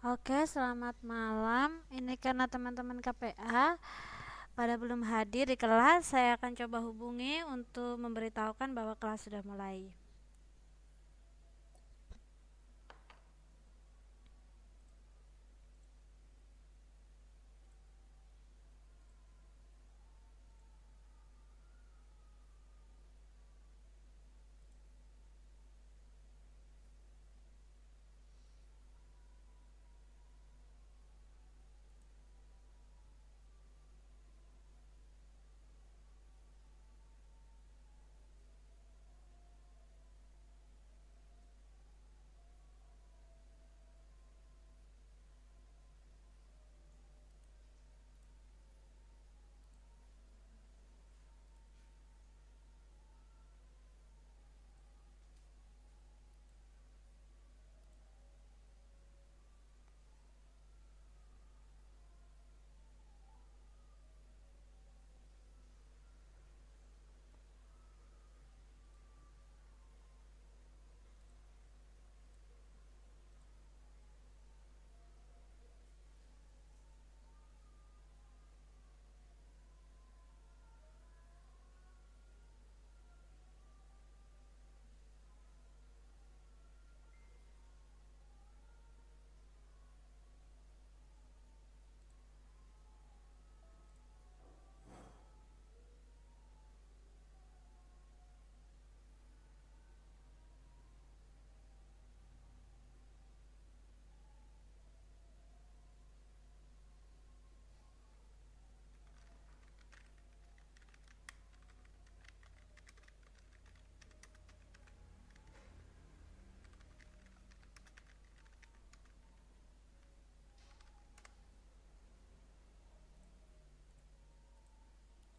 Oke, selamat malam. Ini karena teman-teman KPA pada belum hadir di kelas, saya akan coba hubungi untuk memberitahukan bahwa kelas sudah mulai.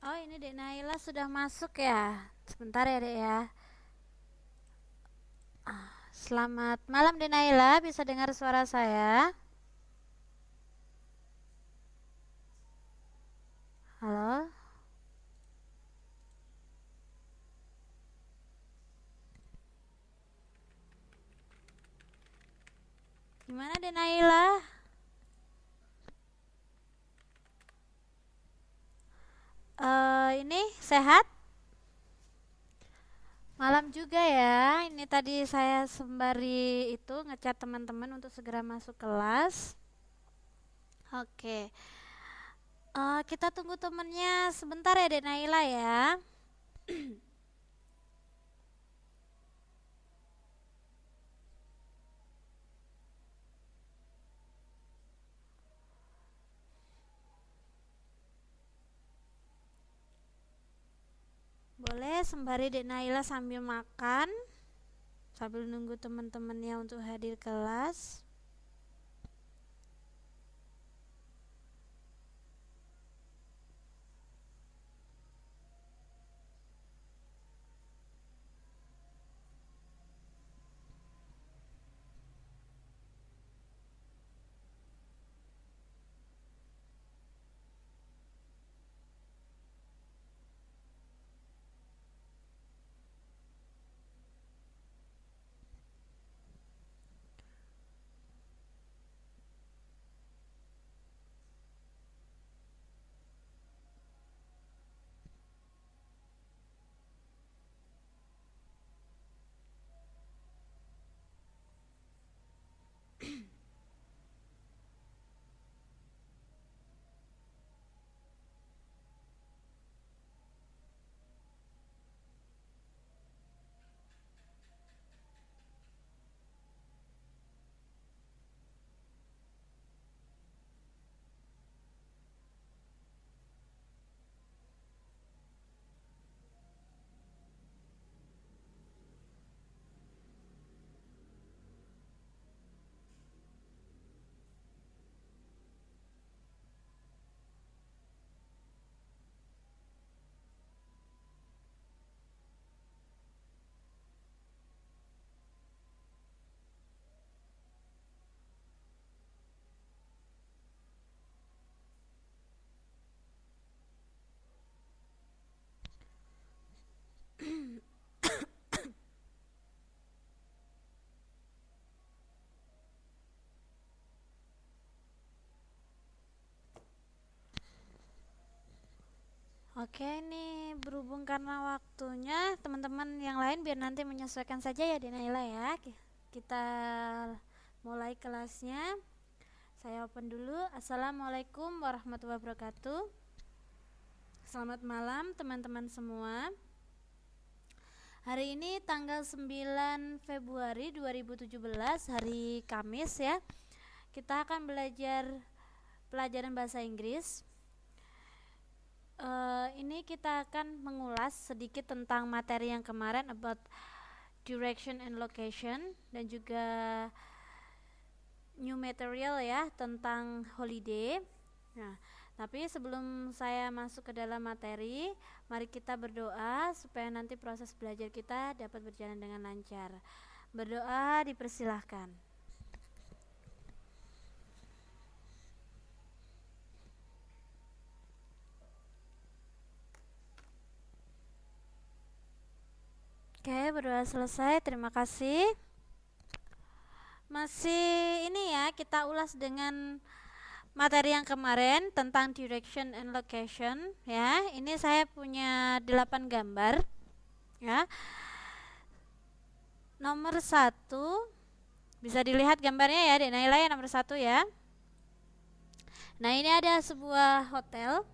Oh, ini Dek Naila sudah masuk ya. Sebentar ya, Dek ya. Selamat malam Dek Naila, bisa dengar suara saya? Halo? Gimana Dek Naila? Ini sehat? Malam juga ya. Ini tadi saya sembari itu ngecat teman-teman untuk segera masuk kelas. Oke. Kita tunggu temennya sebentar ya Dek Naila ya. Boleh sembari Dek Naila sambil makan, sambil nunggu teman-temannya untuk hadir kelas. Oke, ini berhubung karena waktunya, teman-teman yang lain biar nanti menyesuaikan saja ya Denaila ya. Kita mulai kelasnya. Saya open dulu. Assalamualaikum warahmatullahi wabarakatuh. Selamat malam teman-teman semua. Hari ini tanggal 9 Februari 2017, hari Kamis ya. Kita akan belajar pelajaran bahasa Inggris. Ini kita akan mengulas sedikit tentang materi yang kemarin about direction and location, dan juga new material ya tentang holiday. Nah, tapi sebelum saya masuk ke dalam materi, mari kita berdoa supaya nanti proses belajar kita dapat berjalan dengan lancar. Berdoa dipersilahkan. Oke, berdoa selesai. Terima kasih. Masih ini ya, kita ulas dengan materi yang kemarin tentang direction and location ya. Ini saya punya 8 gambar ya. Nomor 1 bisa dilihat gambarnya ya, Denaila ya, nomor 1 ya. Nah, ini ada sebuah hotel.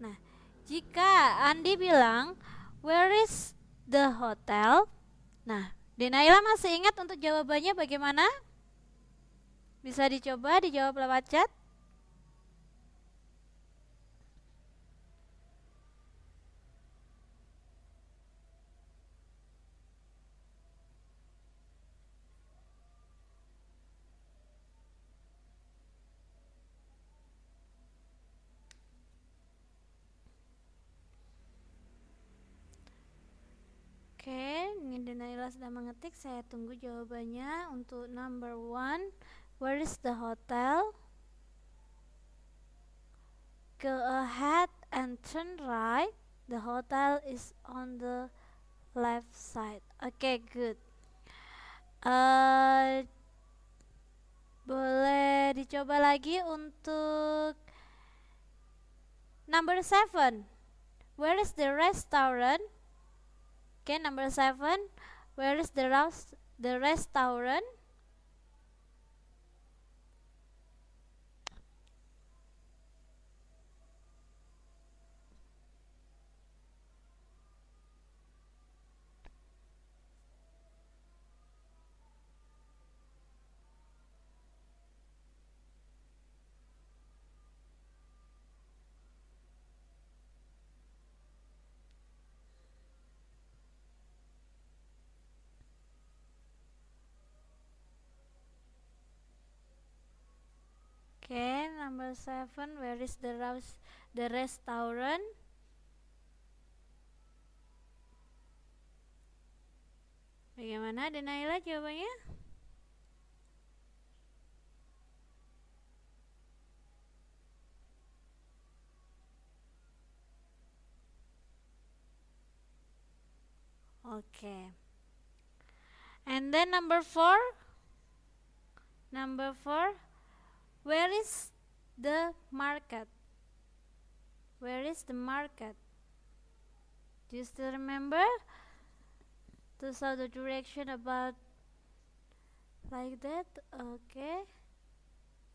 Nah, jika Andi bilang where is the hotel? Nah, Denaila masih ingat untuk jawabannya bagaimana? Bisa dicoba dijawab lewat chat. Oke, ini Denaila sedang mengetik. Saya tunggu jawabannya. Untuk number 1, where is the hotel? Go ahead and turn right. The hotel is on the left side. Oke, good. Boleh dicoba lagi untuk number 7. Where is the restaurant? Okay, number 7. Where is the restaurant? Okay, number 7. Where is the restaurant? Bagaimana Denaila jawabannya? Okay. And then number 4. Number 4. Where is the market? Where is the market? Do you still remember? To show the direction about like that. Okay.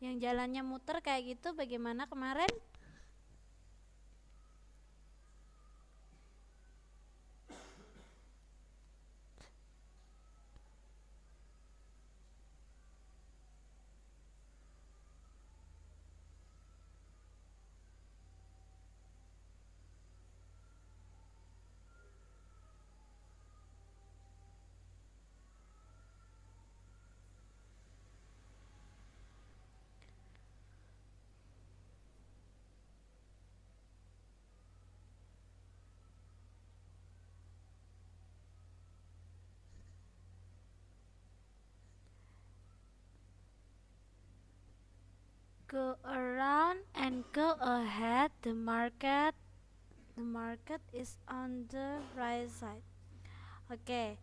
Yang jalannya muter kayak gitu bagaimana kemarin? Go around and go ahead. The market is on the right side. Oke.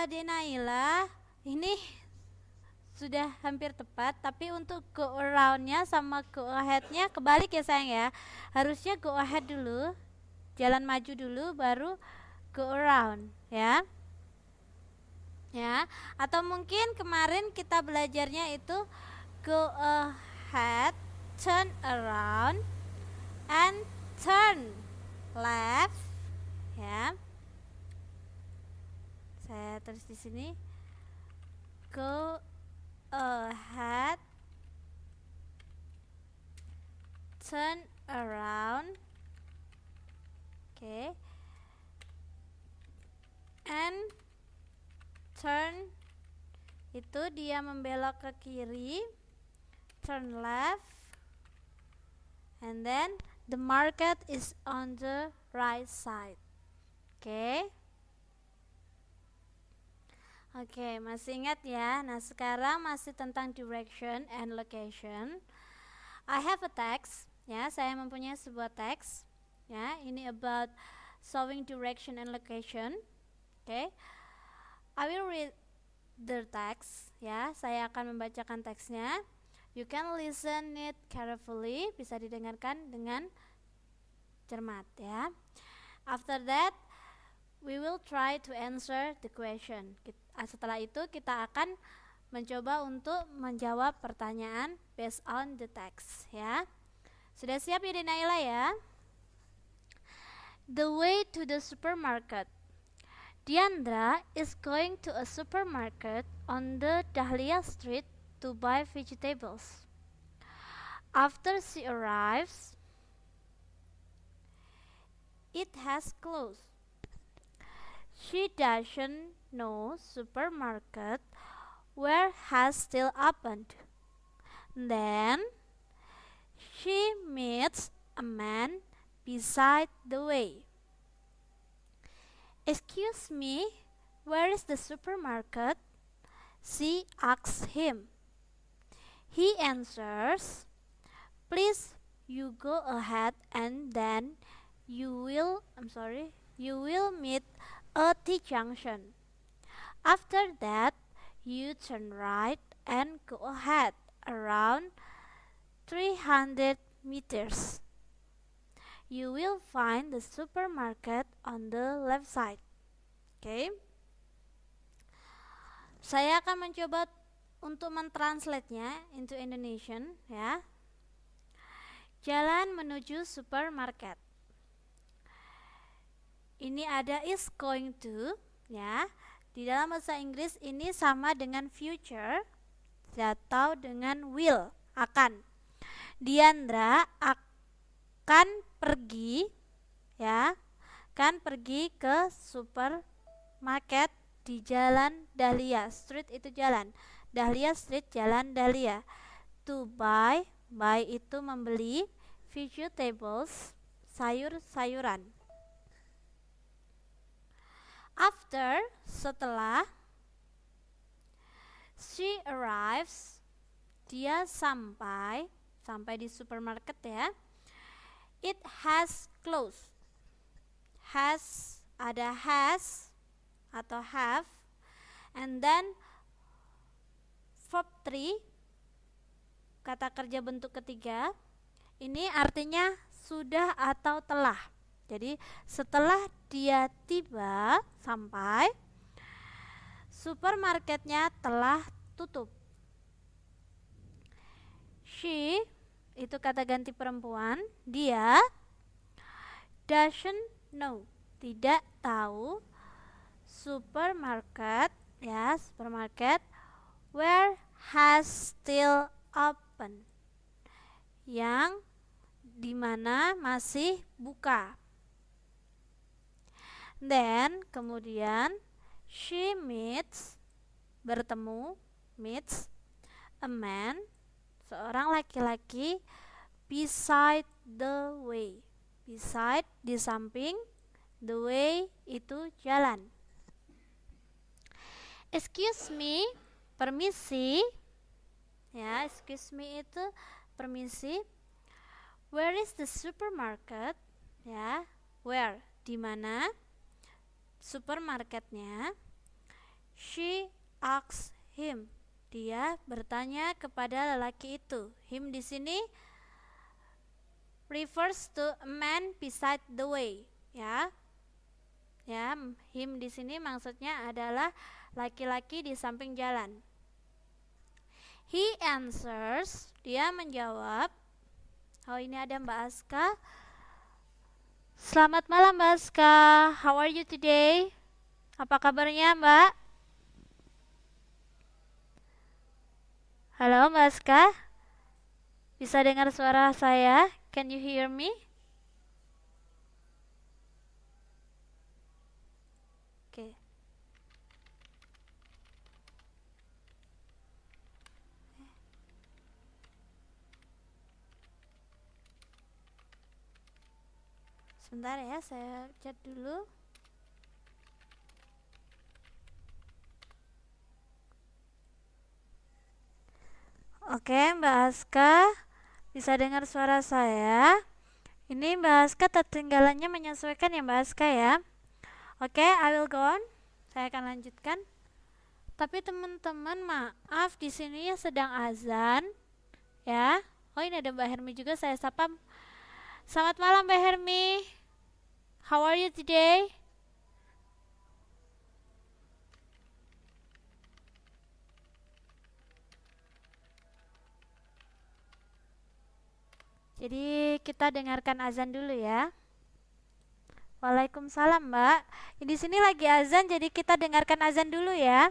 Denaila, ini sudah hampir tepat, tapi untuk go around-nya sama go ahead-nya kebalik ya sayang ya. Harusnya go ahead dulu, jalan maju dulu, baru go around ya. Ya, atau mungkin kemarin kita belajarnya itu go ahead, turn around, and turn left ya. Saya tulis di sini go ahead, turn around, oke, and turn itu dia membelok ke kiri, turn left, and then the market is on the right side. Oke. Oke, masih ingat ya? Nah, sekarang masih tentang direction and location. I have a text, ya, saya mempunyai sebuah teks, ya, ini about showing direction and location. Oke. I will read the text, ya, saya akan membacakan teksnya. You can listen it carefully, bisa didengarkan dengan cermat ya. After that, we will try to answer the question. Setelah itu kita akan mencoba untuk menjawab pertanyaan based on the text ya. Sudah siap ya Naila ya? The way to the supermarket. Diandra is going to a supermarket on the Dahlia Street to buy vegetables. After she arrives, it has closed. She doesn't know supermarket where has still opened. Then she meets a man beside the way. Excuse me, where is the supermarket? She asks him. He answers, please you go ahead and then you will meet a T-junction. After that, you turn right and go ahead around 300 meters. You will find the supermarket on the left side. Oke. Saya akan mencoba untuk mentranslate-nya into Indonesian ya. Jalan menuju supermarket. Ini ada is going to ya. Di dalam bahasa Inggris ini sama dengan future atau dengan will, akan. Diandra akan pergi ya, kan pergi ke supermarket di Jalan Dahlia Street, itu jalan Dahlia Street, Jalan Dahlia. To buy itu membeli, vegetables sayur-sayuran. After, setelah, she arrives, dia sampai di supermarket ya. It has closed. Has, ada has atau have, and then verb 3, kata kerja bentuk ketiga, ini artinya sudah atau telah. Jadi setelah dia tiba sampai, supermarketnya telah tutup. She, itu kata ganti perempuan, dia doesn't know, tidak tahu, supermarket ya, supermarket where has still open, yang dimana masih buka. Then kemudian she meets, bertemu, meets a man, seorang laki-laki, beside the way. Beside, di samping, the way itu jalan. Excuse me, permisi ya, excuse me itu permisi. Where is the supermarket ya, where, di mana supermarketnya. She asks him, Dia bertanya kepada lelaki itu. Him di sini refers to a man beside the way, ya. Ya, him di sini maksudnya adalah laki-laki di samping jalan. He answers, dia menjawab. Oh, ini ada Mbak Aska. Selamat malam Mbak Aska. How are you today? Apa kabarnya Mbak? Halo Mbak Aska. Bisa dengar suara saya? Can you hear me? Oke. Sebentar ya, saya chat dulu. Oke, Mbak Aska, bisa dengar suara saya? Ini Mbak Aska tertinggalannya menyesuaikan ya Mbak Aska ya. Oke, I will go on. Saya akan lanjutkan. Tapi teman-teman maaf di sini ya sedang azan ya. Oh ini ada Mbak Hermi juga, saya sapa. Selamat malam Mbak Hermi. How are you today? Jadi kita dengarkan azan dulu ya. Waalaikumsalam Mbak. Di sini lagi azan, jadi kita dengarkan azan dulu ya.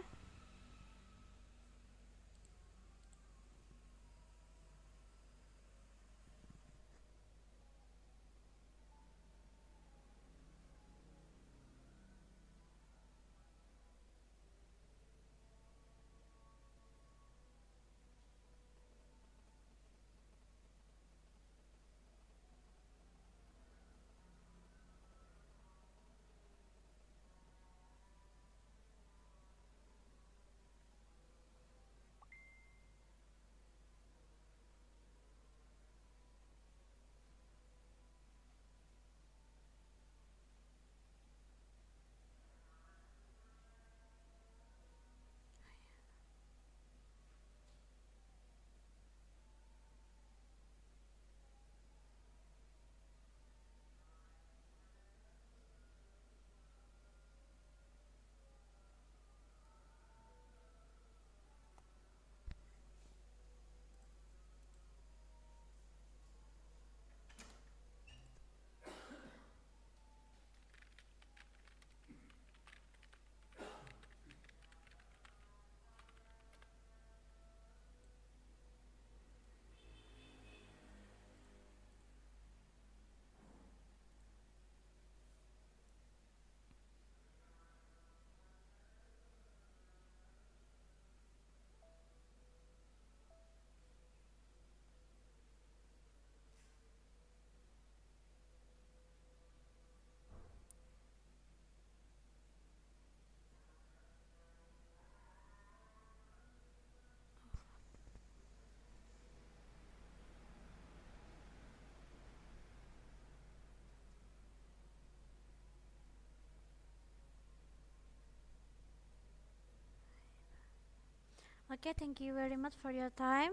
Oke, thank you very much for your time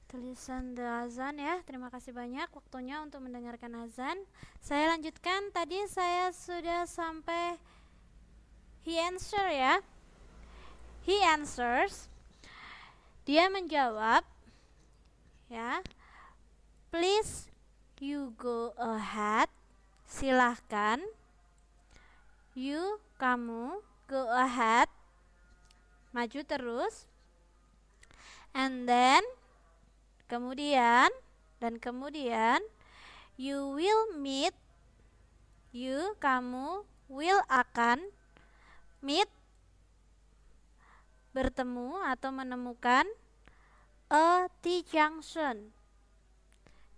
to listen the azan ya. Terima kasih banyak waktunya untuk mendengarkan azan. Saya lanjutkan, tadi saya sudah sampai he answer ya. He answers. Dia menjawab ya. Please you go ahead. Silahkan. You, kamu, go ahead. Maju terus. And then kemudian you will meet, you kamu, will akan, meet bertemu atau menemukan, a T-junction.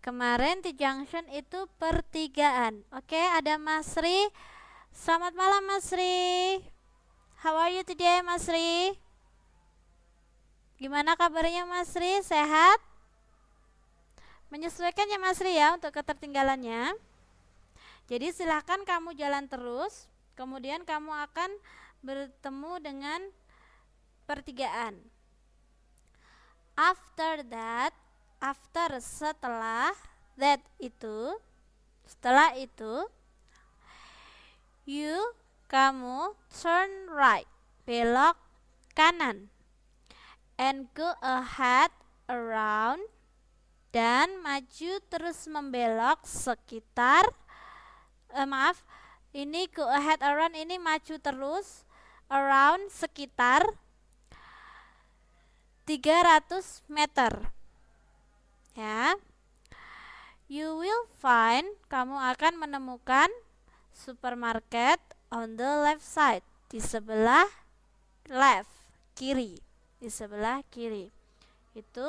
Kemarin T-junction itu pertigaan. Oke, ada Mas Ri. Selamat malam Mas Ri. How are you today Mas Ri? Gimana kabarnya Mas Ri? Sehat? Menyesuaikan ya Mas Ri ya untuk ketertinggalannya. Jadi silahkan kamu jalan terus, kemudian kamu akan bertemu dengan pertigaan. After that, after setelah, that itu, setelah itu, you kamu turn right, belok kanan, and go ahead around, dan maju terus membelok sekitar ini go ahead around, ini maju terus around sekitar 300 meter. Ya. You will find, kamu akan menemukan supermarket on the left side, di sebelah left, kiri, di sebelah kiri. Itu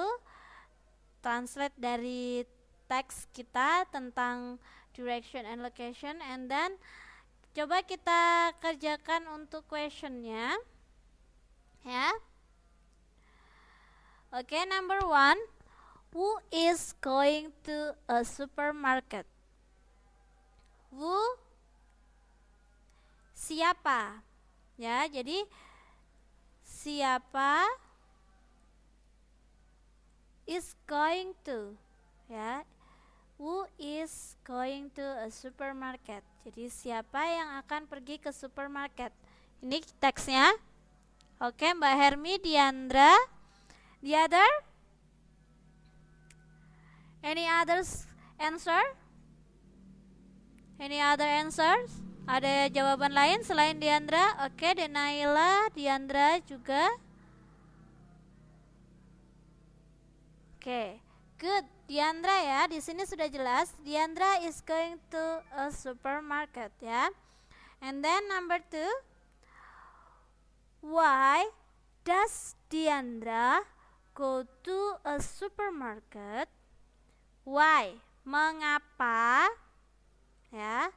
translate dari teks kita tentang direction and location, and then coba kita kerjakan untuk questionnya, ya. Oke, number 1, who is going to a supermarket? Who, siapa? Ya, jadi siapa is going to, ya. Who is going to a supermarket? Jadi siapa yang akan pergi ke supermarket? Ini teksnya. Oke, Mbak Hermi, Diandra. The other? Any others answer? Any other answers? Ada jawaban lain selain Diandra? Oke, Denaila, Diandra juga. Oke, good. Diandra ya, di sini sudah jelas. Diandra is going to a supermarket ya. And then number 2, why does Diandra go to a supermarket? Why? Mengapa? Ya.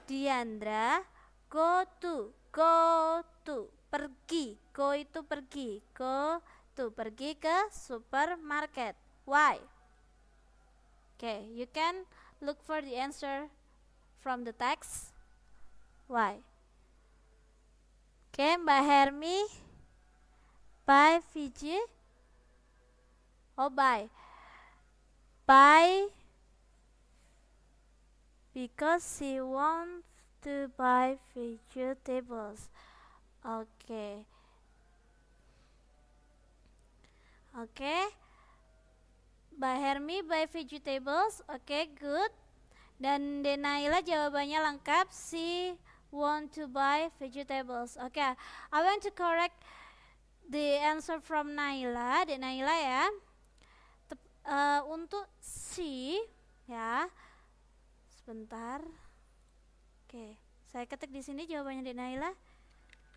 Diandra go to, pergi. Go itu pergi. Go to, pergi ke supermarket. Why? Okay, you can look for the answer from the text. Why? Okay, Mbak Hermi. Bye, Fiji. Oh, bye. Bye. Because she wants to buy vegetables. Okay. Okay. Mbak Hermi buy vegetables. Okay, good. Dan Denaila jawabannya lengkap. She want to buy vegetables. Okay, I want to correct the answer from Naila. Denaila ya. Untuk she ya. Sebentar. Oke, saya ketik di sini jawabannya Denaila.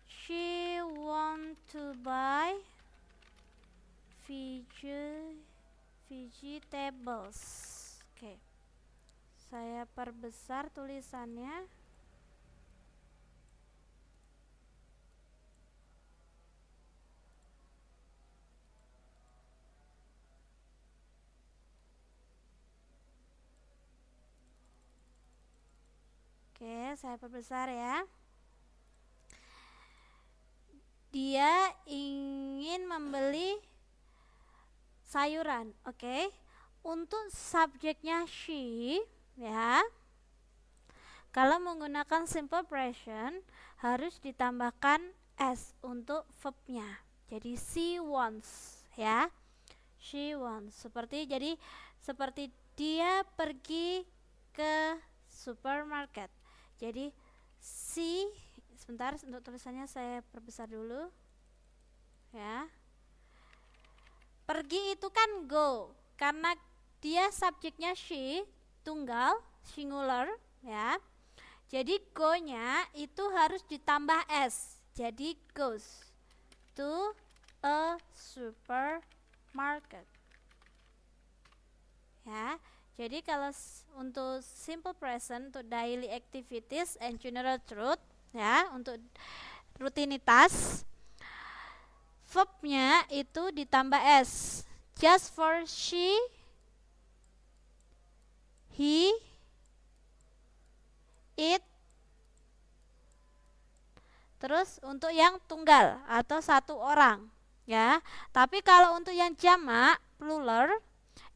She want to buy vegetables. Oke. Saya perbesar tulisannya. Oke, saya perbesar ya. Dia ingin membeli sayuran. Oke. Untuk subjeknya she ya. Kalau menggunakan simple present harus ditambahkan s untuk verbnya. Jadi she wants ya. She wants. Seperti dia pergi ke supermarket. Jadi she, sebentar untuk tulisannya saya perbesar dulu ya. Pergi itu kan go, karena dia subjeknya she, tunggal, singular ya. Jadi go-nya itu harus ditambah s. Jadi goes to a supermarket. Ya. Jadi kalau untuk simple present, untuk daily activities and general truth ya, untuk rutinitas, verbnya itu ditambah s. Just for she, he, it. Terus untuk yang tunggal atau satu orang ya. Tapi kalau untuk yang jamak plural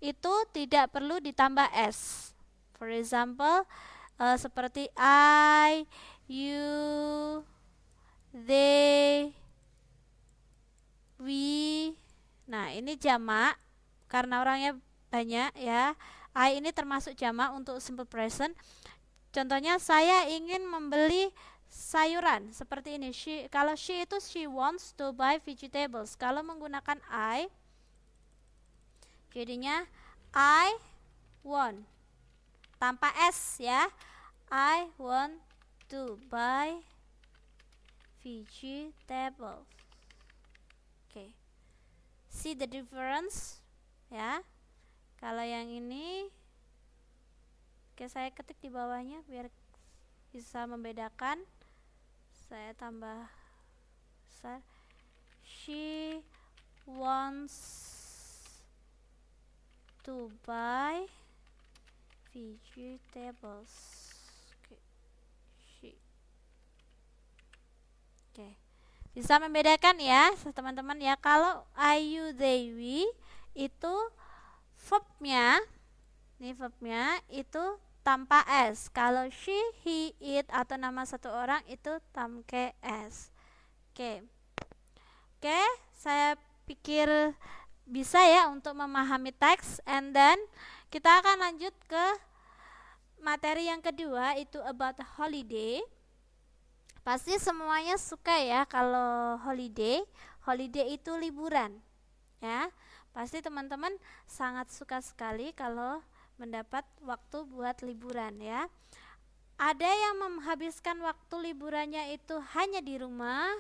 itu tidak perlu ditambah s. For example, seperti I, you, they, we. Nah, ini jamak karena orangnya banyak ya. I ini termasuk jamak untuk simple present. Contohnya saya ingin membeli sayuran seperti ini. Kalau she itu she wants to buy vegetables. Kalau menggunakan I jadinya I want tanpa s ya. I want to buy vegetables. Oke. See the difference ya. Kalau yang ini oke, saya ketik di bawahnya biar bisa membedakan. Saya tambah besar. She wants to buy vegetables. Oke. Bisa membedakan ya teman-teman ya. Kalau I, you, they, we itu verbnya, ini verbnya itu tanpa s. Kalau she, he, it atau nama satu orang itu pakai s. Oke. Oke, saya pikir bisa ya untuk memahami teks, and then kita akan lanjut ke materi yang kedua, itu about holiday. Pasti semuanya suka ya kalau holiday. Holiday itu liburan ya. Pasti teman-teman sangat suka sekali kalau mendapat waktu buat liburan ya. Ada yang menghabiskan waktu liburannya itu hanya di rumah,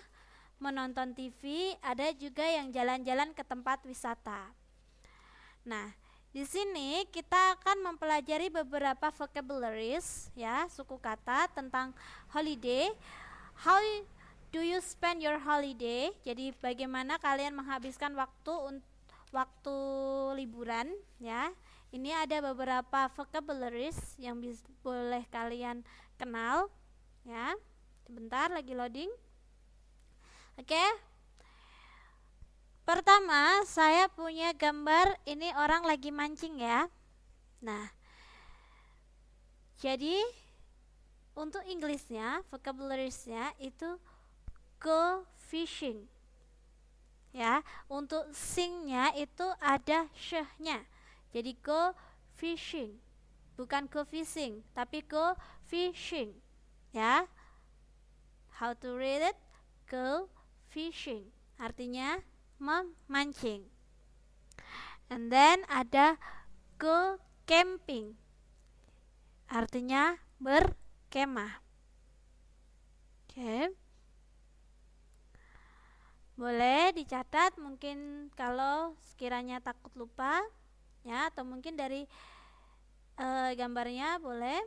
menonton TV, ada juga yang jalan-jalan ke tempat wisata. Nah, di sini kita akan mempelajari beberapa vocabularies ya, suku kata tentang holiday. How do you spend your holiday? Jadi bagaimana kalian menghabiskan waktu liburan ya. Ini ada beberapa vocabularies yang boleh kalian kenal ya. Sebentar lagi loading. Oke. Pertama, saya punya gambar ini orang lagi mancing ya. Nah, jadi untuk Inggrisnya, vocabulariesnya itu go fishing. Ya, untuk singnya itu ada sh-nya. Jadi go fishing. Bukan go fishing, tapi go fishing. Ya. How to read it? Go fishing. Artinya memancing. And then ada go camping. Artinya berkemah. Oke. Boleh dicatat mungkin kalau sekiranya takut lupa ya, atau mungkin dari gambarnya boleh.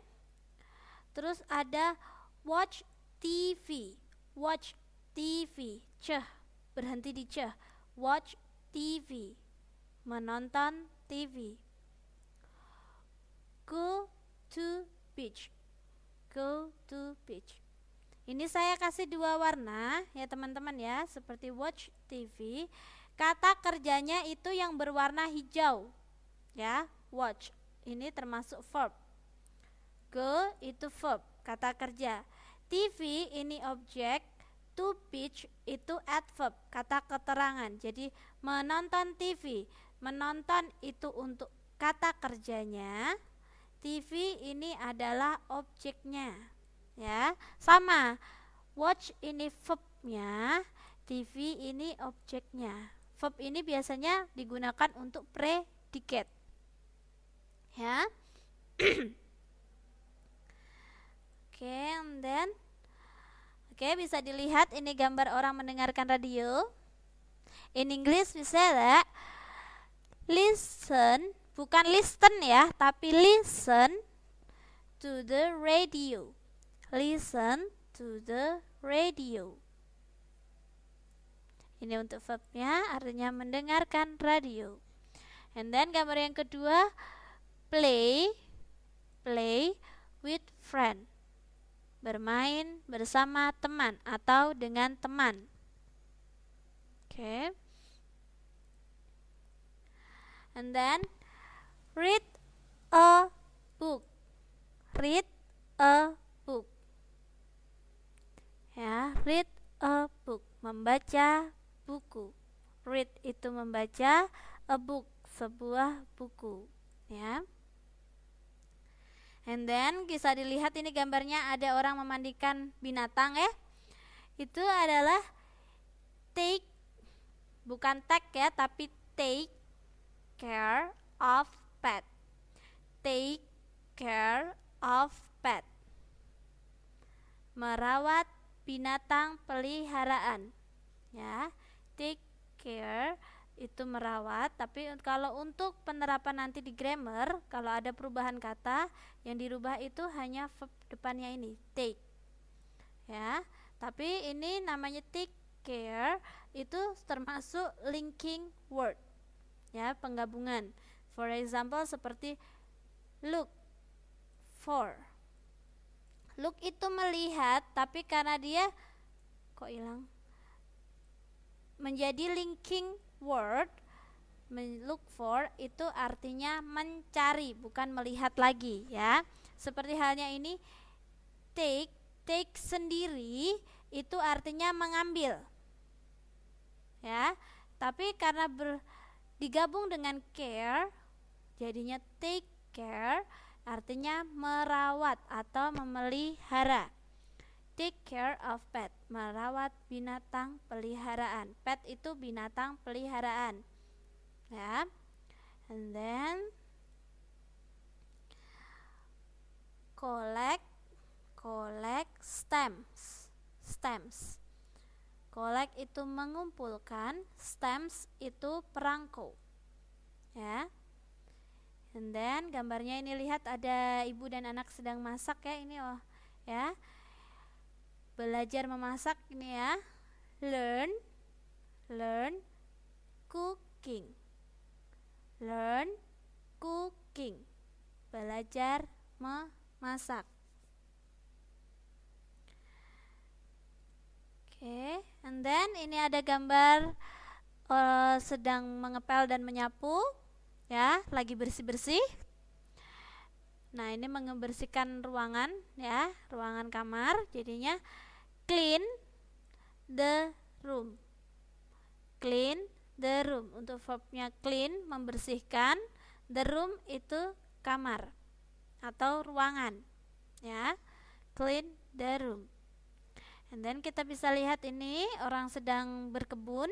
Terus ada watch TV. Watch TV. Berhenti di watch TV. Menonton TV. Go to beach. Go to beach. Ini saya kasih dua warna ya teman-teman ya, seperti watch TV. Kata kerjanya itu yang berwarna hijau ya, watch. Ini termasuk verb. Go itu verb, kata kerja. TV ini objek, to beach itu adverb, kata keterangan. Jadi menonton TV, menonton itu untuk kata kerjanya, TV ini adalah objeknya. Ya, sama. Watch ini verbnya, TV ini objeknya. Verb ini biasanya digunakan untuk predikat. Ya. Oke, and then bisa dilihat ini gambar orang mendengarkan radio. In English we say that listen, bukan listen ya, tapi listen to the radio. Listen to the radio. Ini untuk verbnya, artinya mendengarkan radio. And then gambar yang kedua, play with friend. Bermain bersama teman atau dengan teman. Oke. And then read a book. Read a book. Ya, read a book, membaca buku. Read itu membaca, a book sebuah buku, ya. And then bisa dilihat ini gambarnya ada orang memandikan binatang ya. Itu adalah take, bukan take ya, tapi take care of pet. Take care of pet. Merawat binatang peliharaan. Ya, take care itu merawat, tapi kalau untuk penerapan nanti di grammar, kalau ada perubahan kata, yang dirubah itu hanya verb depannya ini, take. Ya, tapi ini namanya take care itu termasuk linking word. Ya, penggabungan. For example seperti look for. Look itu melihat, tapi karena dia kok hilang? Menjadi linking word, look for itu artinya mencari, bukan melihat lagi ya. Seperti halnya ini take sendiri itu artinya mengambil. Ya. Tapi karena digabung dengan care jadinya take care artinya merawat atau memelihara. Take care of pet, merawat binatang peliharaan. Pet itu binatang peliharaan. Ya. And then collect stamps. Collect itu mengumpulkan, stamps itu perangko. Ya. And then gambarnya ini lihat ada ibu dan anak sedang masak ya, ini ya. Belajar memasak ini ya. Learn cooking. Learn cooking. Belajar memasak. Oke, and then ini ada gambar sedang mengepel dan menyapu ya, lagi bersih-bersih. Nah, ini membersihkan ruangan ya, ruangan kamar, jadinya clean the room. Clean the room. Untuk verbnya clean membersihkan, the room itu kamar atau ruangan. Ya. Clean the room. And then kita bisa lihat ini orang sedang berkebun.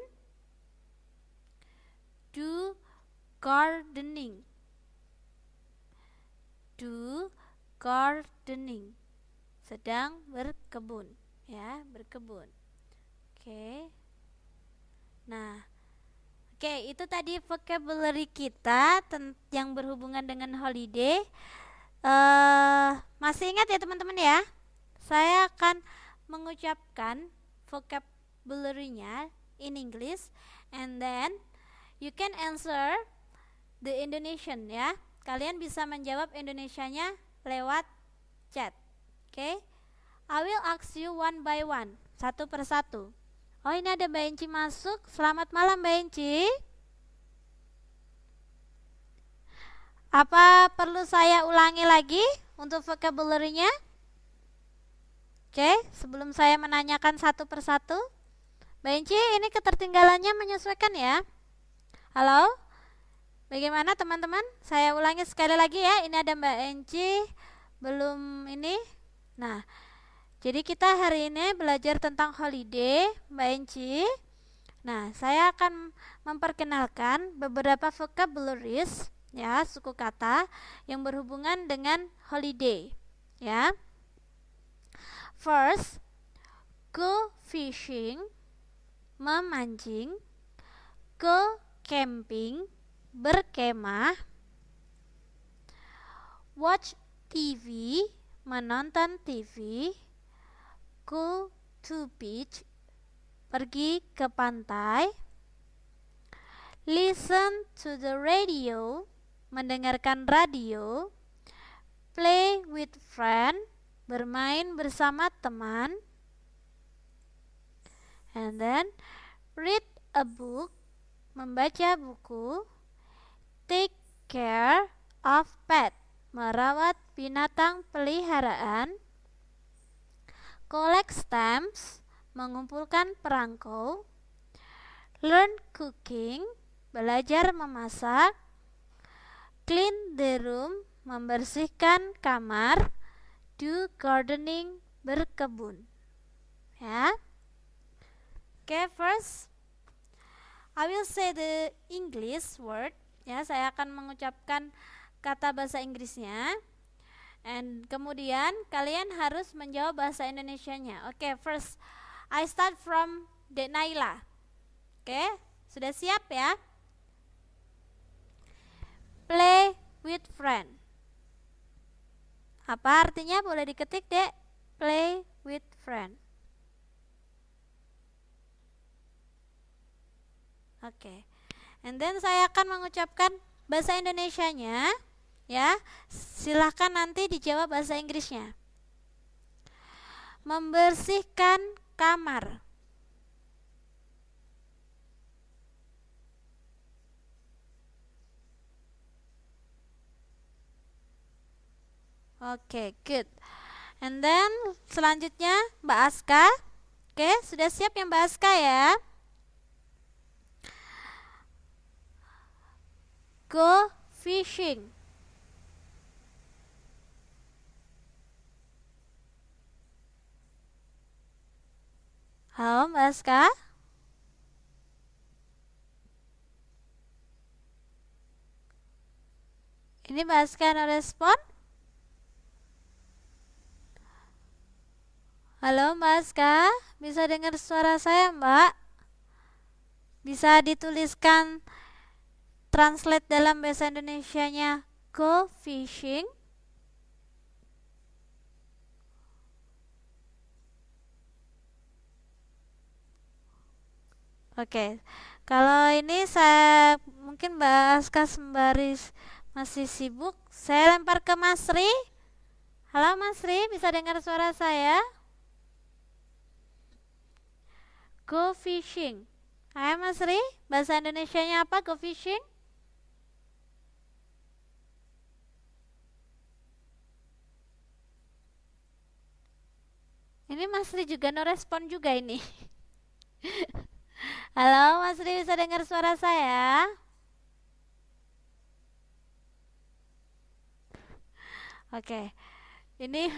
Do gardening. Do gardening. Sedang berkebun, ya, berkebun. Oke. Nah, oke, itu tadi vocabulary kita yang berhubungan dengan holiday. Masih ingat ya teman-teman ya? Saya akan mengucapkan vocabulary-nya in English and then you can answer the Indonesian ya. Kalian bisa menjawab Indonesianya lewat chat. Oke. I will ask you one by one, satu persatu. Oh, ini ada Mbak Enci masuk. Selamat malam Mbak Enci. Apa perlu saya ulangi lagi untuk vocabulary-nya? Oke, sebelum saya menanyakan satu persatu, Mbak Enci ini ketertinggalannya menyesuaikan ya. Halo? Bagaimana teman-teman? Saya ulangi sekali lagi ya. Ini ada Mbak Enci, belum ini. Nah, jadi kita hari ini belajar tentang holiday, Mbak Enci. Nah, saya akan memperkenalkan beberapa vocabularies ya, suku kata yang berhubungan dengan holiday ya. First, go fishing, memancing, go camping, berkemah, watch TV, menonton TV, go to beach, pergi ke pantai, listen to the radio, mendengarkan radio, play with friend, bermain bersama teman, and then read a book, membaca buku, take care of pet, merawat binatang peliharaan. Collect stamps, mengumpulkan perangko. Learn cooking, belajar memasak. Clean the room, membersihkan kamar. Do gardening, berkebun. Ya. Okay, first I will say the English word. Ya, saya akan mengucapkan kata bahasa Inggrisnya. And kemudian kalian harus menjawab bahasa Indonesianya. Oke, first I start from Dek Naila. Oke, sudah siap ya? Play with friend. Apa artinya? Boleh diketik, Dek. Play with friend. Oke. And then saya akan mengucapkan bahasa Indonesianya. Ya, silahkan nanti dijawab bahasa Inggrisnya. Membersihkan kamar. Oke, good. And then selanjutnya Mbak Aska. Oke, sudah siap ya Mbak Aska ya? Go fishing. Halo Mbak Aska. Ini Mbak Aska no respon? Halo Mbak Aska, bisa dengar suara saya Mbak? Bisa dituliskan translate dalam bahasa Indonesianya go fishing. Oke, kalau ini saya mungkin Mbak Aska sembari masih sibuk, saya lempar ke Mas Ri. Halo Mas Ri, bisa dengar suara saya? Go fishing. Hai Mas Ri, bahasa Indonesianya apa go fishing? Ini Mas Ri juga no respon juga ini. Halo Mas Ri, bisa dengar suara saya? Oke, ini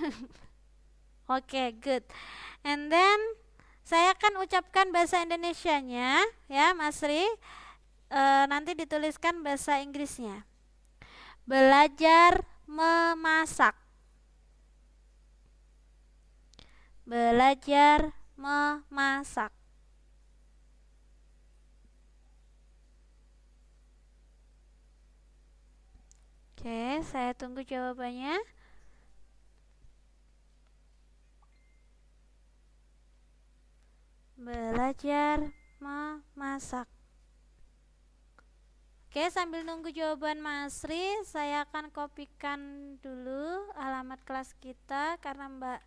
oke, good. And then saya akan ucapkan bahasa Indonesianya ya Mas Ri. Nanti dituliskan bahasa Inggrisnya. Belajar memasak. Belajar memasak. Oke, saya tunggu jawabannya. Belajar memasak. Oke, sambil nunggu jawaban Mas Ri, saya akan kopikan dulu alamat kelas kita karena Mbak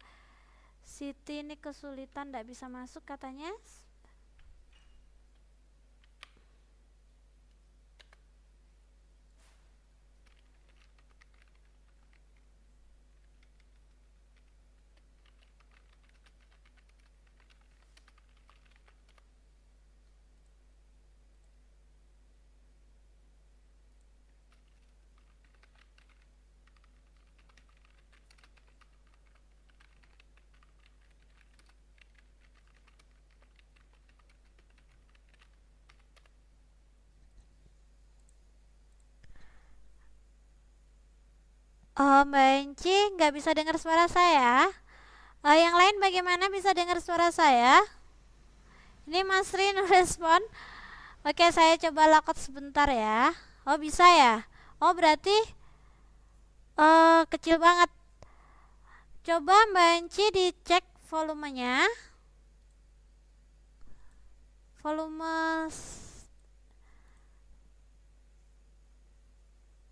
Siti ini kesulitan, tidak bisa masuk katanya. Oh, Mbak Enci nggak bisa dengar suara saya. Yang lain bagaimana, bisa dengar suara saya? Ini Mas Rin respon. Oke, saya coba logout sebentar ya. Oh, bisa ya? Oh, berarti kecil banget. Coba Mbak Enci dicek volumenya. Volume.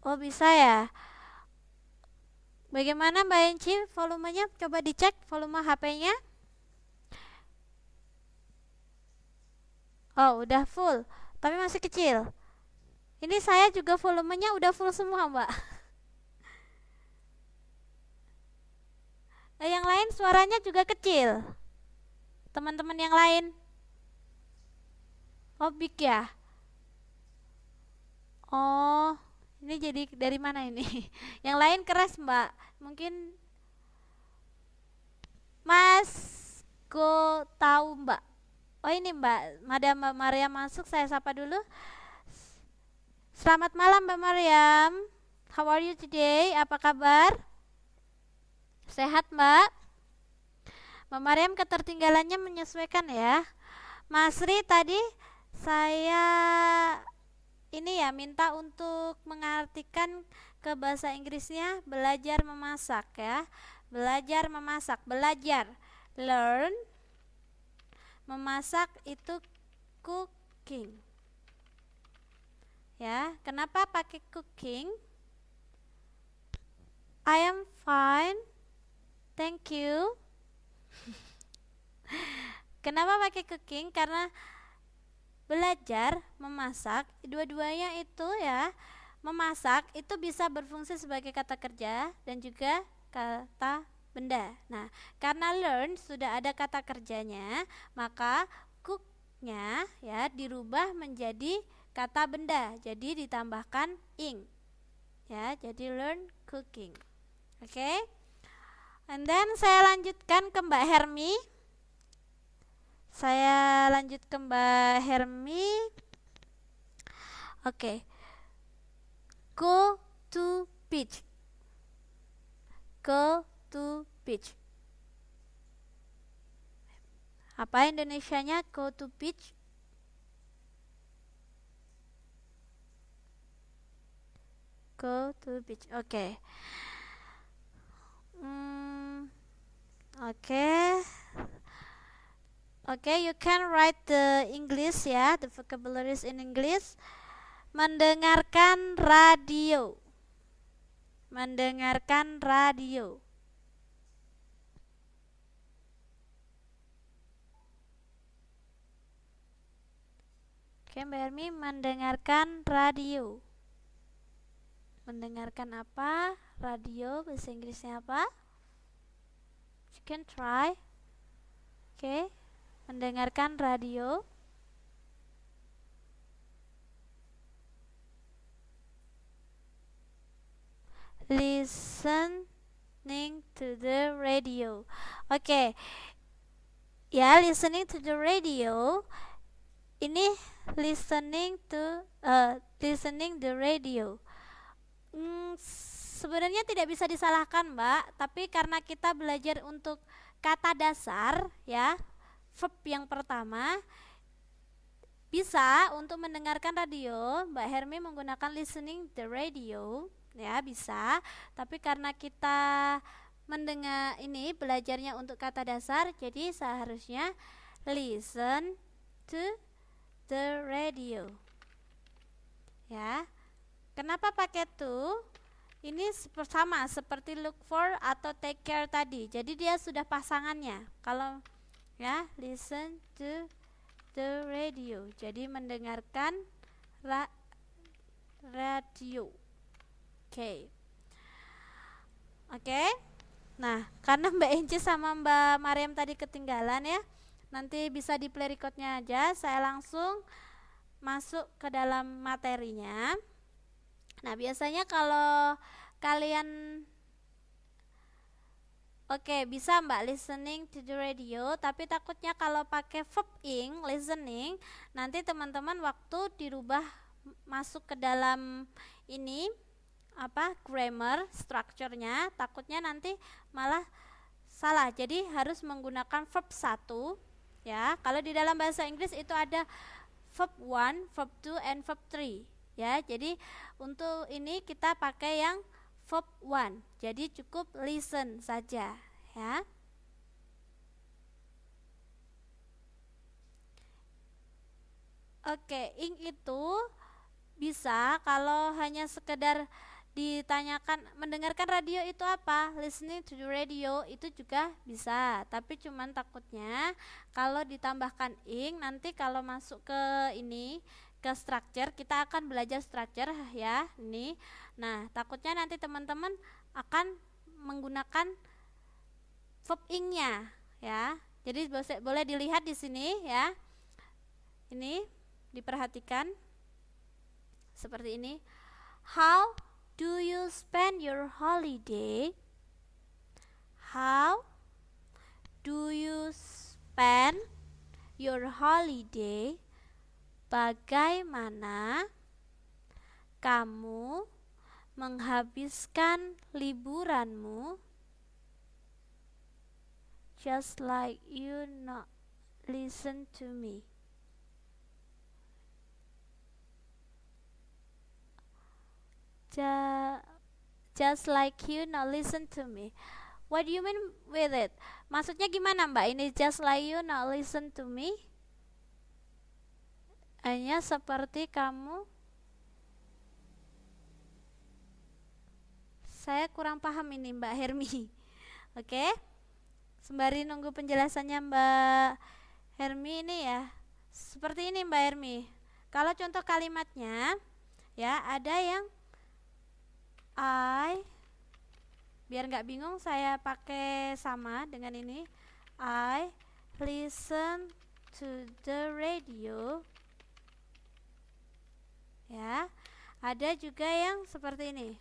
Oh, bisa ya? Bagaimana Mbak Enci volumenya? Coba dicek volume HP-nya. Oh, udah full, tapi masih kecil. Ini saya juga volumenya udah full semua, Mbak. Yang lain suaranya juga kecil. Teman-teman yang lain. Oh, big ya? Oh, ini jadi dari mana ini? Yang lain keras, Mbak. Mungkin Mas Go tahu, Mbak. Oh, ini Mbak, Madam Mbak Maria masuk, saya sapa dulu. Selamat malam Mbak Mariam. How are you today? Apa kabar? Sehat, Mbak? Mbak Mariam ketertinggalannya menyesuaikan ya. Mas Ri tadi saya ini ya minta untuk mengartikan ke bahasa Inggrisnya belajar memasak ya. Belajar memasak, belajar, learn. Memasak itu cooking. Ya, kenapa pakai cooking? I am fine. Thank you. Kenapa pakai cooking? Karena belajar memasak, dua-duanya itu ya, memasak itu bisa berfungsi sebagai kata kerja dan juga kata benda. Nah, karena learn sudah ada kata kerjanya, maka cooknya ya dirubah menjadi kata benda. Jadi ditambahkan ing. Ya, jadi learn cooking. Oke. And then saya lanjutkan ke Mbak Hermi. Saya lanjut ke Mbak Hermi. Oke. Go to beach. Go to beach. Apa Indonesianya go to beach? Go to beach. Oke. Oke. Okay, you can write the English ya, the vocabularies in English. Mendengarkan radio. Mendengarkan radio. Oke, Mbak Hermi, mendengarkan radio. Mendengarkan apa? Radio, bahasa Inggrisnya apa? You can try. Oke. Mendengarkan radio. Listening to the radio. Oke. Ya, listening to the radio. Ini listening the radio. Sebenarnya tidak bisa disalahkan, Mbak, tapi karena kita belajar untuk kata dasar ya, verb yang pertama, bisa untuk mendengarkan radio, Mbak Hermi menggunakan listening the radio, ya bisa. Tapi karena kita mendengar ini belajarnya untuk kata dasar, jadi seharusnya listen to the radio. Ya. Kenapa pakai to? Ini sama seperti look for atau take care tadi. Jadi dia sudah pasangannya. Kalau ya, listen to the radio. Jadi mendengarkan radio. Oke. Oke. Nah, karena Mbak Enci sama Mbak Mariam tadi ketinggalan ya. Nanti bisa di play recordnya aja. Saya langsung masuk ke dalam materinya. Nah, biasanya kalau kalian bisa Mbak listening to the radio, tapi takutnya kalau pakai verb ing, listening, nanti teman-teman waktu dirubah masuk ke dalam ini grammar, structure-nya, takutnya nanti malah salah. Jadi harus menggunakan verb 1 ya. Kalau di dalam bahasa Inggris itu ada verb 1, verb 2, and verb 3 ya. Jadi untuk ini kita pakai yang verb 1. Jadi cukup listen saja ya. Oke, ing itu bisa kalau hanya sekedar ditanyakan mendengarkan radio itu apa, listening to the radio itu juga bisa, tapi cuman takutnya kalau ditambahkan ing nanti kalau masuk ke ini ke structure, kita akan belajar structure ya, ini. Nah, takutnya nanti teman-teman akan menggunakan verb ing-nya ya. Jadi boleh dilihat di sini ya. Ini diperhatikan seperti ini. How do you spend your holiday? How do you spend your holiday? Bagaimana kamu menghabiskan liburanmu? Just like you not listen to me. Just like you not listen to me. What do you mean with it? Maksudnya gimana Mbak? Ini just like you not listen to me? Hanya seperti kamu. Saya kurang paham ini Mbak Hermi. Oke? Sembari nunggu penjelasannya Mbak Hermi ini ya. Seperti ini Mbak Hermi. Kalau contoh kalimatnya ya, ada yang biar nggak bingung saya pakai sama dengan ini. I listen to the radio. Ya, ada juga yang seperti ini.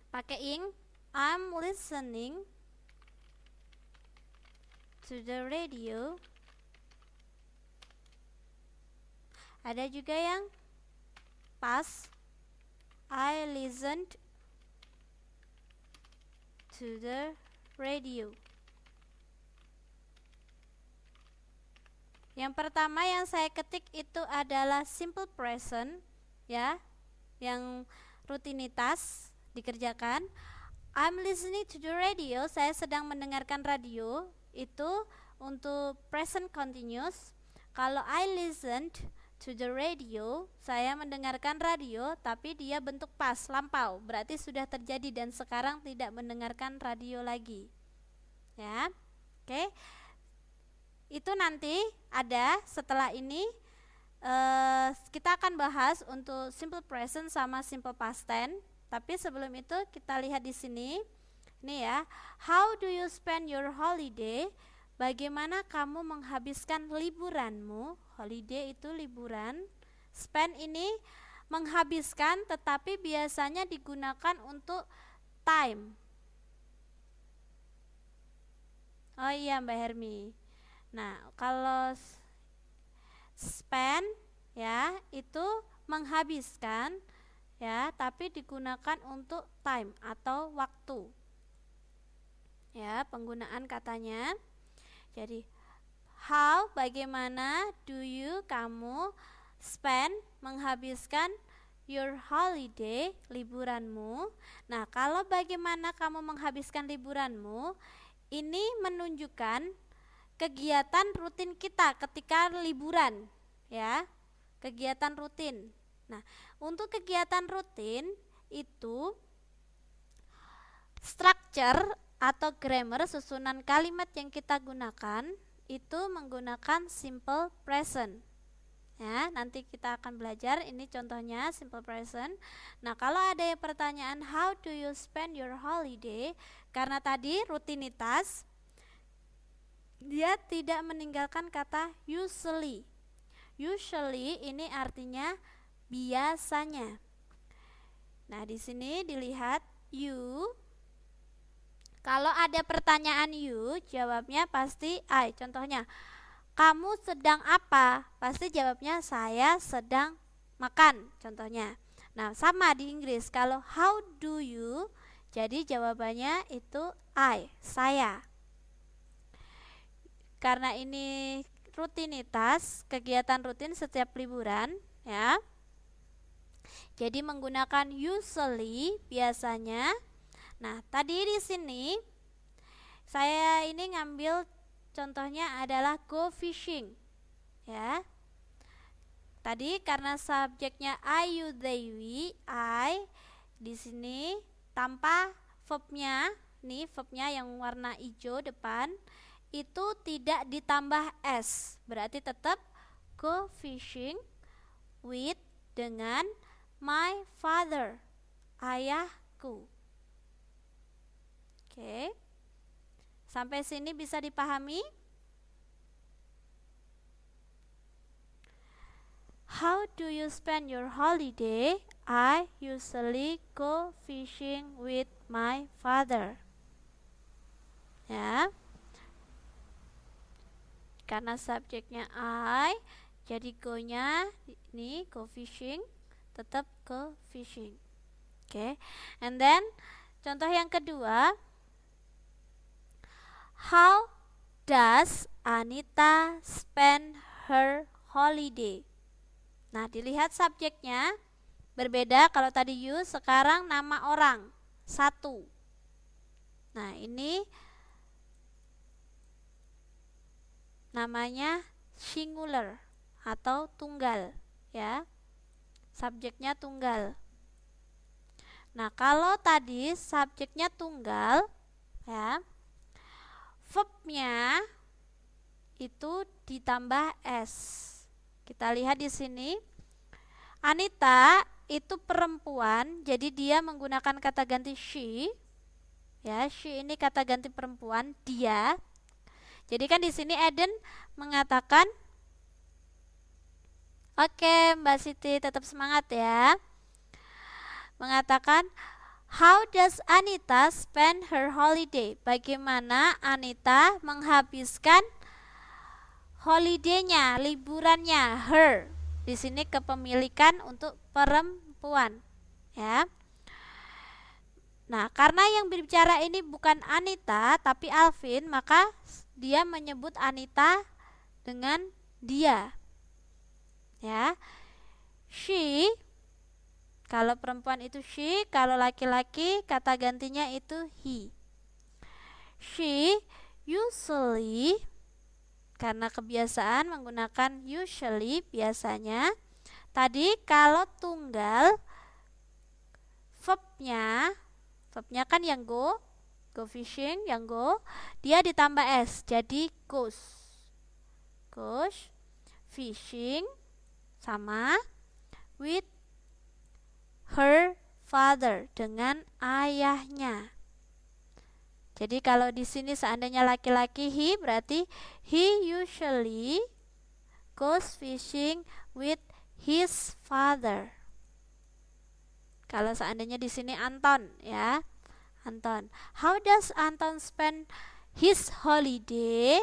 Pakai ing, I'm listening to the radio. Ada juga yang pas, I listened to the radio. Yang pertama yang saya ketik itu adalah simple present ya, yang rutinitas dikerjakan. I'm listening to the radio, saya sedang mendengarkan radio, itu untuk present continuous. Kalau I listened to the radio, saya mendengarkan radio tapi dia bentuk past, lampau, berarti sudah terjadi dan sekarang tidak mendengarkan radio lagi ya. Oke. Itu nanti ada setelah ini kita akan bahas untuk simple present sama simple past tense. Tapi sebelum itu kita lihat di sini. Ini ya. How do you spend your holiday? Bagaimana kamu menghabiskan liburanmu? Holiday itu liburan. Spend ini menghabiskan, tetapi biasanya digunakan untuk time. Oh iya Mbak Hermi. Nah, kalau spend ya itu menghabiskan ya, tapi digunakan untuk time atau waktu. Ya, penggunaan katanya. Jadi how, bagaimana, do you, kamu, spend, menghabiskan, your holiday, liburanmu. Nah, kalau bagaimana kamu menghabiskan liburanmu, ini menunjukkan kegiatan rutin kita ketika liburan ya, kegiatan rutin. Nah, untuk kegiatan rutin itu structure atau grammar, susunan kalimat yang kita gunakan itu menggunakan simple present ya. Nanti kita akan belajar ini contohnya simple present. Nah, kalau ada yang pertanyaan how do you spend your holiday, karena tadi rutinitas, dia tidak meninggalkan kata usually. Usually ini artinya biasanya. Nah, di sini dilihat you. Kalau ada pertanyaan you, jawabnya pasti I. Contohnya, kamu sedang apa? Pasti jawabnya saya sedang makan, contohnya. Nah, sama di Inggris. Kalau how do you, jadi jawabannya itu I, saya. Karena ini rutinitas, kegiatan rutin setiap liburan ya. Jadi menggunakan usually, biasanya. Nah, tadi di sini saya ini ngambil contohnya adalah go fishing ya. Tadi karena subjeknya I, you, they, we, I, di sini tanpa verbnya, nih verbnya yang warna hijau depan, itu tidak ditambah S, berarti tetap go fishing with dengan my father, ayahku. Oke. Sampai sini bisa dipahami? How do you spend your holiday? I usually go fishing with my father. Ya. Karena subjeknya I, jadi go-nya ini go fishing, tetap go fishing. Oke. And then contoh yang kedua, how does Anita spend her holiday? Nah, dilihat subjeknya berbeda. Kalau tadi you, sekarang nama orang satu. Nah, ini namanya singular atau tunggal, ya. Subjeknya tunggal. Nah, kalau tadi subjeknya tunggal, ya, verbnya itu ditambah s. Kita lihat di sini, Anita itu perempuan, jadi dia menggunakan kata ganti she. Ya, she ini kata ganti perempuan, dia. Jadi kan di sini Eden mengatakan, oke, Mbak Siti tetap semangat ya. Mengatakan, how does Anita spend her holiday? Bagaimana Anita menghabiskan holiday-nya, liburannya, her. Di sini kepemilikan untuk perempuan, ya. Nah, karena yang berbicara ini bukan Anita tapi Alvin, maka dia menyebut Anita dengan dia. Ya. She, kalau perempuan itu she, kalau laki-laki kata gantinya itu he. She usually, karena kebiasaan menggunakan usually biasanya. Tadi kalau tunggal, verbnya kan yang go fishing, yang go, dia ditambah s, jadi goes fishing sama with her father, dengan ayahnya. Jadi kalau di sini seandainya laki-laki he, berarti he usually goes fishing with his father. Kalau seandainya di sini Anton, ya. Anton. How does Anton spend his holiday?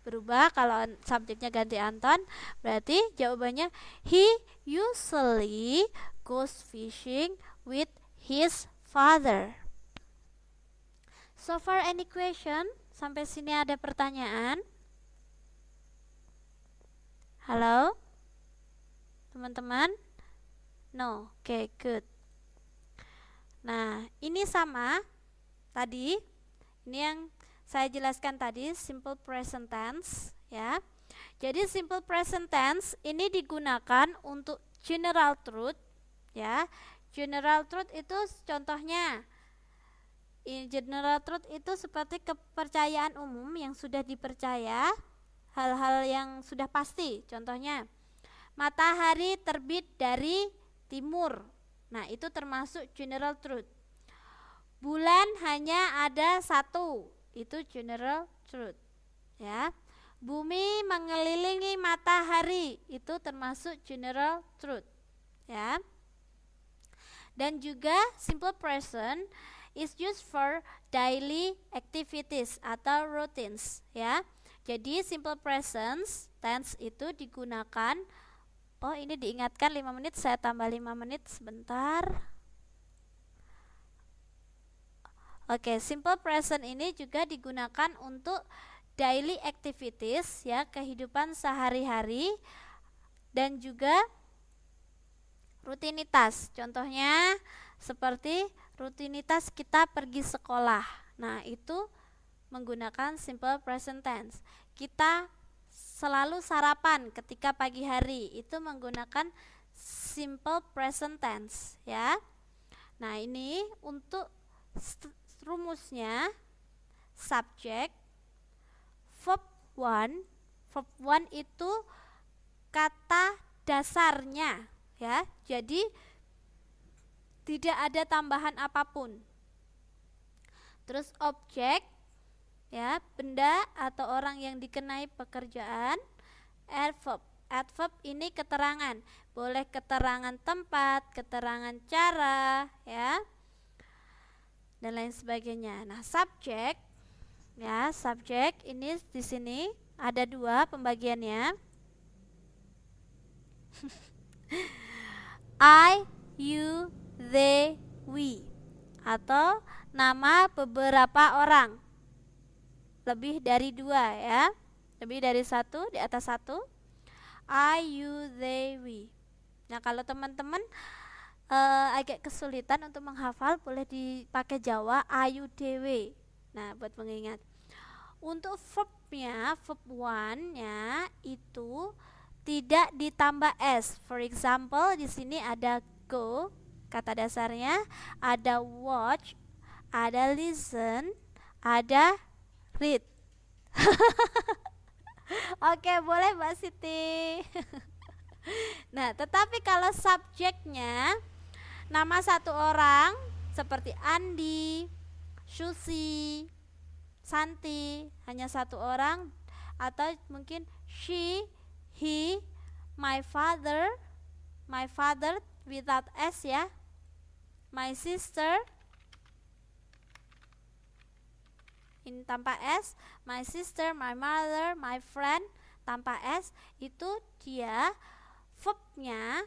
Berubah kalau subjeknya ganti Anton, berarti jawabannya he usually goes fishing with his father. So far any question? Sampai sini ada pertanyaan? Halo? Teman-teman? No? Oke, good. Nah, ini sama tadi. Ini yang saya jelaskan tadi, simple present tense, ya. Jadi simple present tense ini digunakan untuk general truth, ya. General truth itu contohnya, general truth itu seperti kepercayaan umum yang sudah dipercaya, hal-hal yang sudah pasti. Contohnya, matahari terbit dari timur. Nah, itu termasuk general truth. Bulan hanya ada satu, itu general truth, ya. Bumi mengelilingi matahari, itu termasuk general truth, ya. Dan juga simple present is used for daily activities atau routines, ya. Jadi simple present tense itu digunakan. Oh, ini diingatkan 5 menit, saya tambah 5 menit sebentar. Oke, simple present ini juga digunakan untuk daily activities, ya, kehidupan sehari-hari, dan juga rutinitas. Contohnya seperti rutinitas kita pergi sekolah. Nah, itu menggunakan simple present tense. Kita selalu sarapan ketika pagi hari, itu menggunakan simple present tense, ya. Nah, ini untuk rumusnya, subject, verb 1 itu kata dasarnya ya. Jadi tidak ada tambahan apapun. Terus objek ya, benda atau orang yang dikenai pekerjaan. Adverb. Adverb ini keterangan. Boleh keterangan tempat, keterangan cara ya, dan lain sebagainya. Nah, subjek ya, subjek ini di sini ada dua pembagiannya. I, you, they, we, atau nama beberapa orang, lebih dari dua ya, lebih dari satu, di atas satu. I, you, they, we. Nah, kalau teman-teman agak kesulitan untuk menghafal, boleh dipakai Jawa ayu dewe. Nah, buat mengingat. Untuk verbnya, verb one nya itu tidak ditambah s. For example, di sini ada go, kata dasarnya, ada watch, ada listen, ada read. Oke, boleh Mbak Siti. Nah, tetapi kalau subjeknya nama satu orang seperti Andi, Susi, Santi, hanya satu orang, atau mungkin she, he, my father without s ya, my sister ini tanpa s, my sister, my mother, my friend tanpa s, itu dia verbnya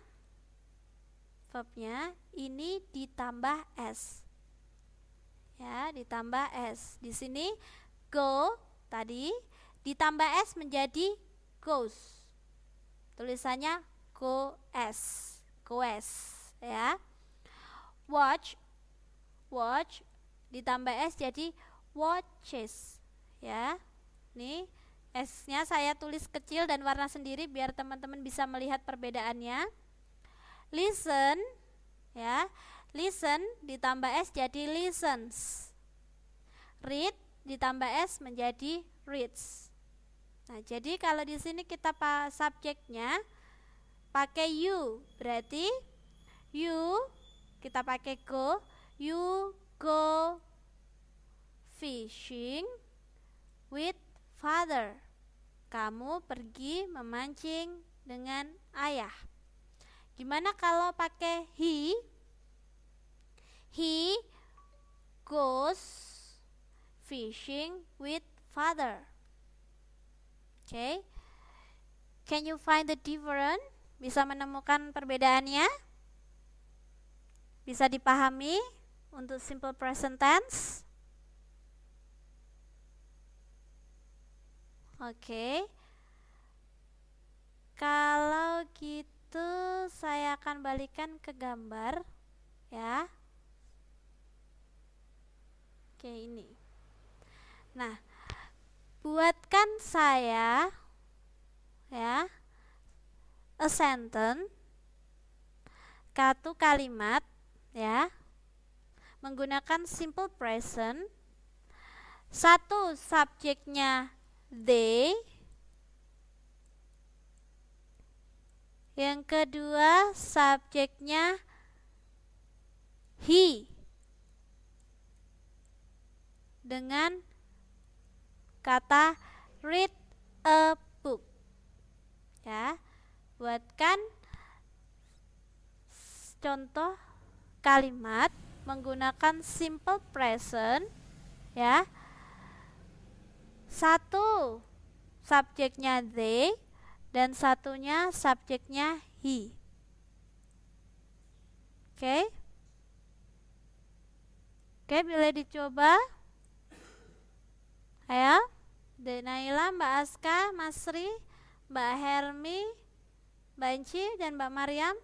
ini ditambah s ya, ditambah s. Di sini go tadi ditambah s menjadi goes, tulisannya goes ya. Watch ditambah s jadi watches ya. Nih s nya saya tulis kecil dan warna sendiri biar teman-teman bisa melihat perbedaannya. Listen ya, listen ditambah s jadi listens. Read ditambah s menjadi reads. Nah, jadi kalau di sini kita subjeknya pakai you, berarti you kita pakai go, you go fishing with father. Kamu pergi memancing dengan ayah. Gimana kalau pakai he? He goes fishing with father. Okay. Can you find the difference? Bisa menemukan perbedaannya? Bisa dipahami untuk simple present tense? Oke. Kalau gitu saya akan balikan ke gambar ya. Oke, ini. Nah, buatkan saya ya a sentence, satu kalimat ya, menggunakan simple present. Satu, subjeknya they. Yang kedua, subjeknya he dengan kata read a book ya. Buatkan contoh kalimat menggunakan simple present ya. Satu subjeknya they dan satunya subjeknya he. Oke. Oke, boleh dicoba. Ayo, Naila, Mbak Aska, Mas Sri, Mbak Hermi, Mbak Enci, dan Mbak Mariam.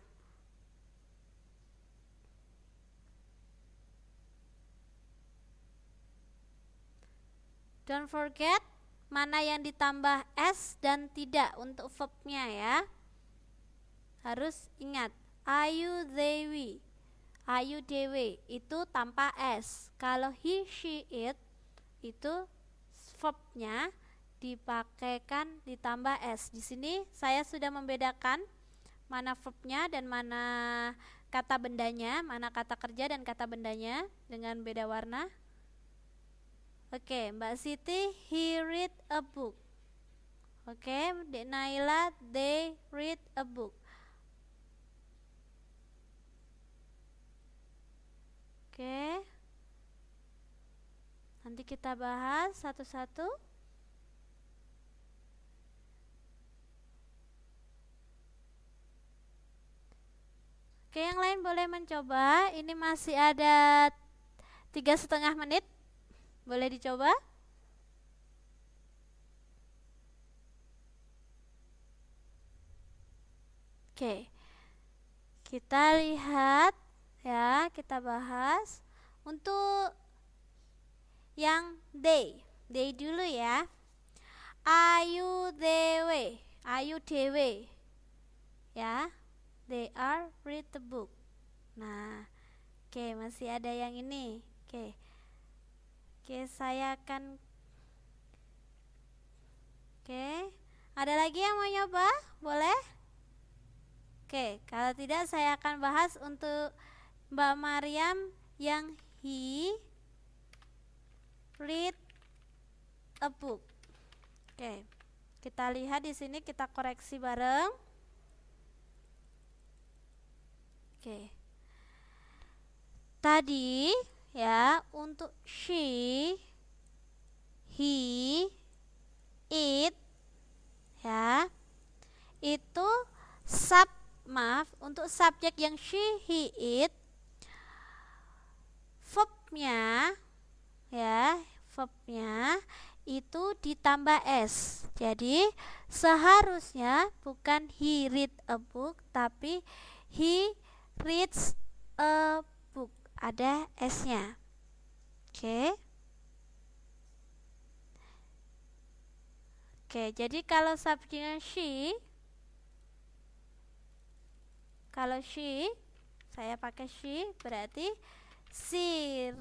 Don't forget mana yang ditambah s dan tidak untuk verbnya ya. Harus ingat, ayu dewi, ayu dewe itu tanpa s. Kalau he, she, it itu verbnya dipakaikan ditambah s. Di sini saya sudah membedakan mana verbnya dan mana kata bendanya, mana kata kerja dan kata bendanya dengan beda warna. Oke, Mbak Siti, he read a book. Oke, Dek Naila, they read a book. Oke, nanti kita bahas satu-satu. Oke, yang lain boleh mencoba. Ini masih ada 3,5 menit. Boleh dicoba? Oke, kita lihat ya, kita bahas untuk yang they dulu ya. Ayu dewe, ayu dewe ya. They are read the book. Nah, oke, masih ada yang ini. Oke, saya akan. Oke, ada lagi yang mau nyoba? Boleh? Oke, kalau tidak saya akan bahas untuk Mbak Mariam yang he read a book. Oke, kita lihat di sini, kita koreksi bareng. Oke, tadi ya untuk she, he, it ya, itu untuk subjek yang she, he, it, verbnya ya, verbnya itu ditambah s. Jadi seharusnya bukan he read a book, tapi he reads a book, ada s-nya. Oke. Oke, jadi kalau subjeknya she, kalau she, saya pakai she, berarti she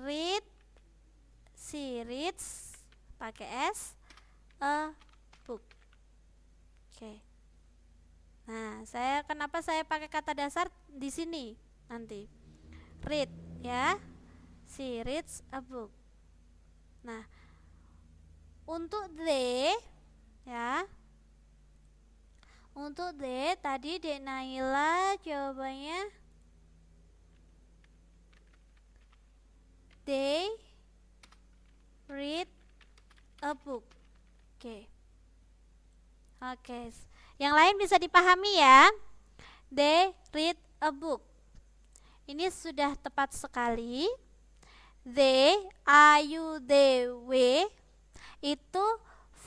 reads pakai s, a book. Oke. Nah, kenapa saya pakai kata dasar di sini nanti? Read ya. She reads a book. Nah, untuk they ya. Untuk they tadi Dek Naila jawabannya they read a book. Oke. Oke. Yang lain bisa dipahami ya. They read a book. Ini sudah tepat sekali. They, ayu, they, we itu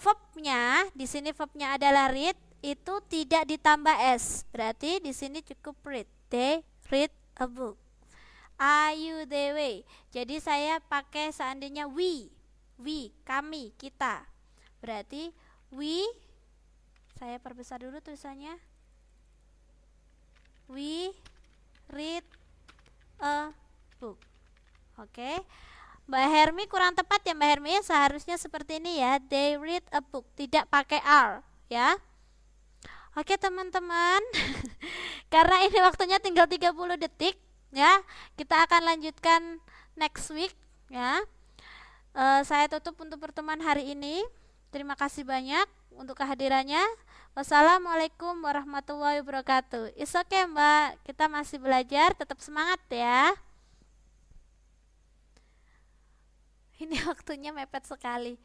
verbnya, di sini verbnya adalah read, itu tidak ditambah s. Berarti di sini cukup read. They read a book. Ayu, they, we. Jadi saya pakai seandainya we, kami, kita. Berarti we, saya perbesar dulu tulisannya. We read a book. Oke. Mbak Hermi kurang tepat ya Mbak Hermi, seharusnya seperti ini ya. They read a book, tidak pakai r ya. Oke teman-teman. Karena ini waktunya tinggal 30 detik ya. Kita akan lanjutkan next week ya. Saya tutup untuk pertemuan hari ini. Terima kasih banyak untuk kehadirannya. Wassalamualaikum warahmatullahi wabarakatuh. It's okay Mbak, kita masih belajar, tetap semangat ya. Ini waktunya mepet sekali.